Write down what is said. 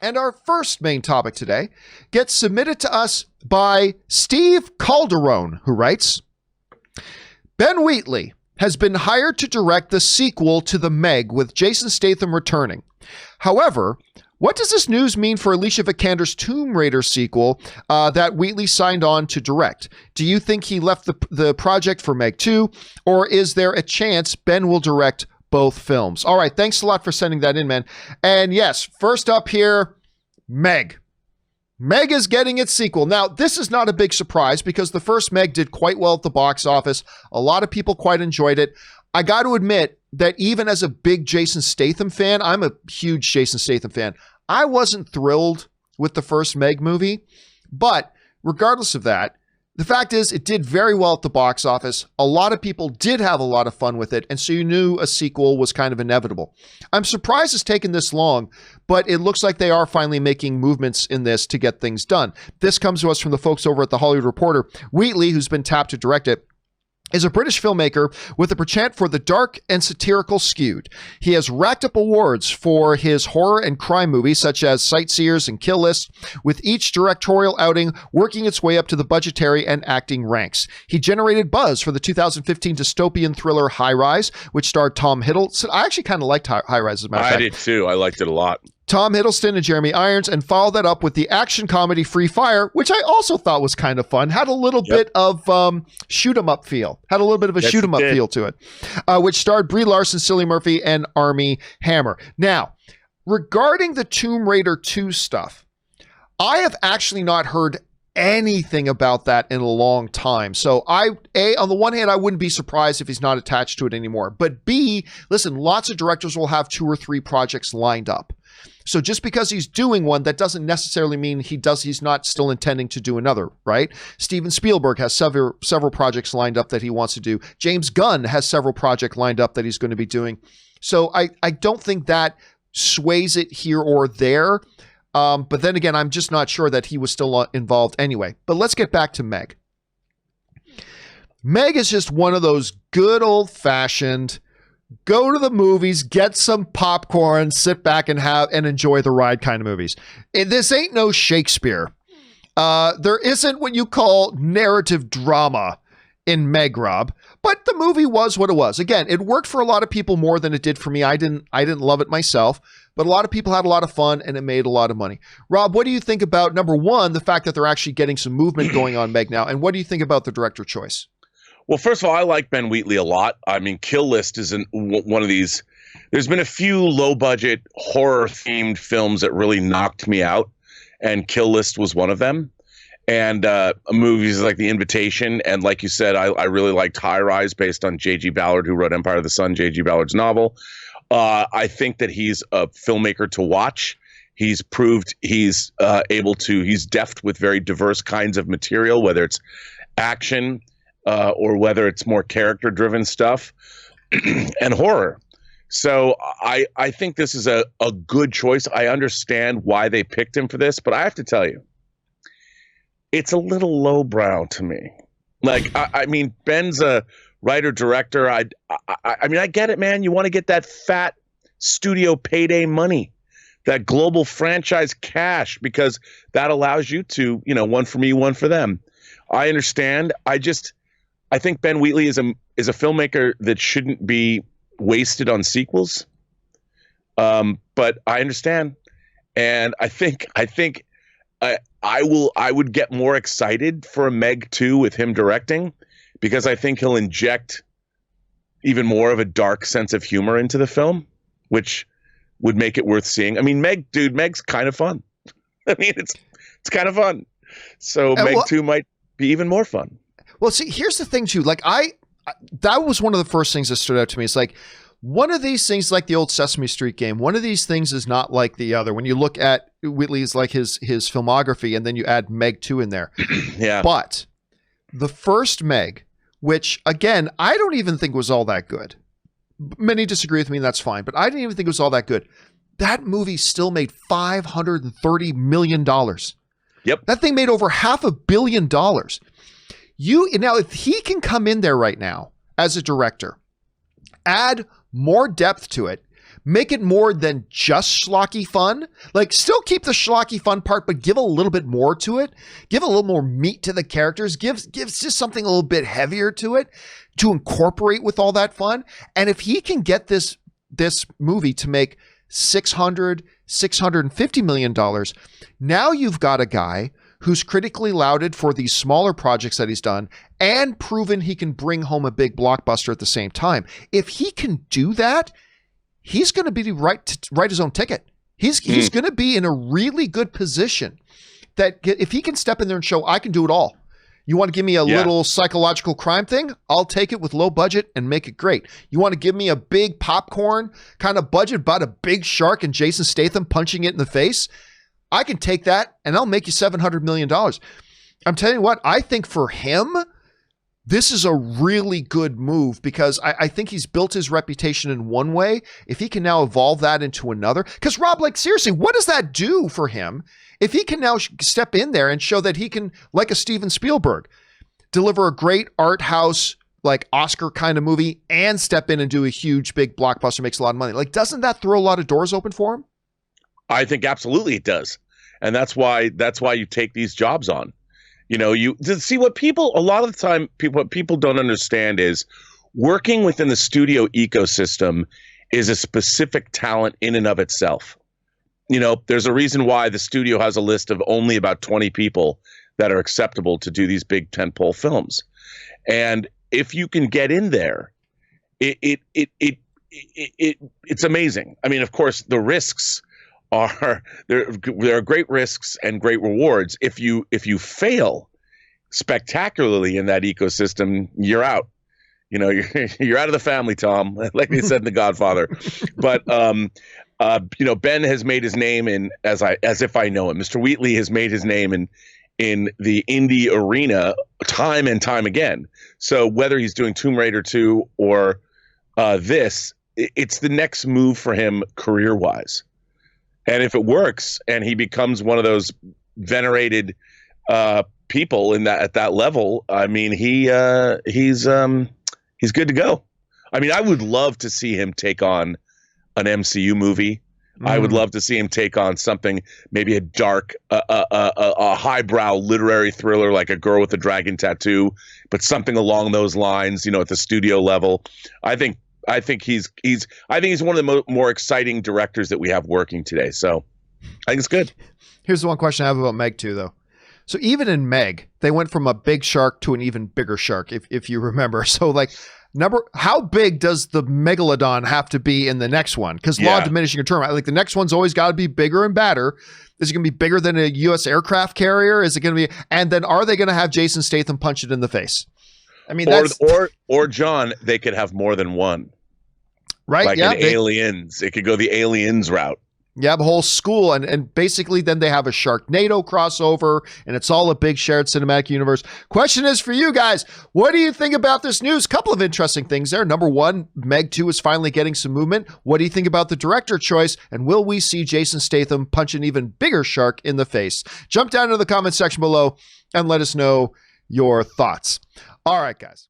And our first main topic today gets submitted to us by Steve Calderon, who writes, Ben Wheatley has been hired to direct the sequel to the Meg with Jason Statham returning. However, what does this news mean for Alicia Vikander's Tomb Raider sequel that Wheatley signed on to direct? Do you think he left the project for Meg 2, or is there a chance Ben will direct both films? All right, thanks a lot for sending that in, man. And yes, first up here, Meg. Meg is getting its sequel. Now, this is not a big surprise because the first Meg did quite well at the box office. A lot of people quite enjoyed it. I got to admit that even as a big Jason Statham fan, I'm a huge Jason Statham fan, I wasn't thrilled with the first Meg movie. But regardless of that, the fact is it did very well at the box office. A lot of people did have a lot of fun with it, and so you knew a sequel was kind of inevitable. I'm surprised it's taken this long, but it looks like they are finally making movements in this to get things done. This comes to us from the folks over at The Hollywood Reporter. Wheatley, who's been tapped to direct it, is a British filmmaker with a penchant for the dark and satirical skewed. He has racked up awards for his horror and crime movies such as Sightseers and Kill List, with each directorial outing working its way up to the budgetary and acting ranks. He generated buzz for the 2015 dystopian thriller High Rise, which starred Tom Hiddleston. I actually kind of liked High Rise, as a matter of fact. I did too. I liked it a lot. Tom Hiddleston and Jeremy Irons, and followed that up with the action comedy Free Fire, which I also thought was kind of fun. Had a little bit of shoot 'em up feel. Had a little bit of a shoot 'em up feel to it, which starred Brie Larson, Cillian Murphy, and Armie Hammer. Now, regarding the Tomb Raider 2 stuff, I have actually not heard anything about that in a long time. So on the one hand, I wouldn't be surprised if he's not attached to it anymore. But B, listen, lots of directors will have 2 or 3 projects lined up. So just because he's doing one, that doesn't necessarily mean he's not still intending to do another, right? Steven Spielberg has several projects lined up that he wants to do. James Gunn has several projects lined up that he's going to be doing. So I don't think that sways it here or there. But then again, I'm just not sure that he was still involved anyway. But let's get back to Meg. Meg is just one of those good old-fashioned go to the movies, get some popcorn, sit back and enjoy the ride kind of movies. This ain't no Shakespeare. There isn't what you call narrative drama in Meg, Rob, but the movie was what it was. Again, it worked for a lot of people more than it did for me. I didn't love it myself, but a lot of people had a lot of fun and it made a lot of money. Rob, what do you think about, number one, the fact that they're actually getting some movement going on Meg now, and what do you think about the director choice? Well, first of all, I like Ben Wheatley a lot. I mean, Kill List is one of these. There's been a few low-budget horror-themed films that really knocked me out, and Kill List was one of them. And movies like The Invitation, and like you said, I really liked High Rise, based on J.G. Ballard, who wrote Empire of the Sun, J.G. Ballard's novel. I think that he's a filmmaker to watch. He's proved he's he's deft with very diverse kinds of material, whether it's action, or whether it's more character-driven stuff and horror. So I think this is a good choice. I understand why they picked him for this, but I have to tell you, it's a little lowbrow to me. Like, I mean, Ben's a writer-director. I mean, I get it, man. You want to get that fat studio payday money, that global franchise cash, because that allows you to, one for me, one for them. I understand. I think Ben Wheatley is a filmmaker that shouldn't be wasted on sequels. But I understand, and I think I would get more excited for a Meg 2 with him directing, because I think he'll inject even more of a dark sense of humor into the film, which would make it worth seeing. I mean, Meg's kind of fun. I mean, it's kind of fun. So Meg 2 might be even more fun. Well, see, here's the thing too. Like that was one of the first things that stood out to me. It's like, one of these things, like the old Sesame Street game, one of these things is not like the other. When you look at Wheatley's, like his filmography, and then you add Meg 2 in there. Yeah. But the first Meg, which again, I don't even think was all that good. Many disagree with me, and that's fine, but I didn't even think it was all that good. That movie still made $530 million. Yep. That thing made over $500 million. Now, if he can come in there right now as a director, add more depth to it, make it more than just schlocky fun. Like, still keep the schlocky fun part, but give a little bit more to it. Give a little more meat to the characters. Gives just something a little bit heavier to it to incorporate with all that fun. And if he can get this movie to make $650 million, now you've got a guy who's critically lauded for these smaller projects that he's done and proven he can bring home a big blockbuster at the same time. If he can do that, he's going to be right to write his own ticket. He's going to be in a really good position that if he can step in there and show, I can do it all. You want to give me a little psychological crime thing? I'll take it with low budget and make it great. You want to give me a big popcorn kind of budget about a big shark and Jason Statham punching it in the face? I can take that and I'll make you $700 million. I'm telling you what, I think for him, this is a really good move because I think he's built his reputation in one way. If he can now evolve that into another, because Rob, like seriously, what does that do for him if he can now step in there and show that he can, like a Steven Spielberg, deliver a great art house, like Oscar kind of movie and step in and do a huge, big blockbuster, makes a lot of money. Like, doesn't that throw a lot of doors open for him? I think absolutely it does. And that's why you take these jobs on. You know, you see what people, a lot of the time, what people don't understand is working within the studio ecosystem is a specific talent in and of itself. You know, there's a reason why the studio has a list of only about 20 people that are acceptable to do these big tentpole films. And if you can get in there, it's amazing. I mean, of course, the risks are there are great risks and great rewards. If you fail spectacularly in that ecosystem, you're out. You know, you're out of the family, Tom, like they said in The Godfather. But you know, Ben has made his name in as if I know him. Mr. Wheatley has made his name in the indie arena time and time again. So whether he's doing Tomb Raider 2 or this, it's the next move for him career-wise. And if it works and he becomes one of those venerated people at that level, I mean, he's good to go. I mean, I would love to see him take on an MCU movie. I would love to see him take on something, maybe a dark, a highbrow literary thriller like A Girl with a Dragon Tattoo, but something along those lines, you know, at the studio level. I think he's one of the more exciting directors that we have working today. So I think it's good. Here's the one question I have about Meg too, though. So even in Meg, they went from a big shark to an even bigger shark, if you remember. So like, how big does the megalodon have to be in the next one? Because law of diminishing return, like the next one's always got to be bigger and badder. Is it going to be bigger than a U.S. aircraft carrier? Is it going to be? And then are they going to have Jason Statham punch it in the face? I mean, or John, they could have more than one, right? Like in Aliens, it could go the Aliens route. You have a whole school, and basically then they have a Sharknado crossover, and it's all a big shared cinematic universe. Question is for you guys, what do you think about this news? Couple of interesting things there. Number one, Meg 2 is finally getting some movement. What do you think about the director choice, and will we see Jason Statham punch an even bigger shark in the face? Jump down into the comment section below and let us know your thoughts. All right, guys.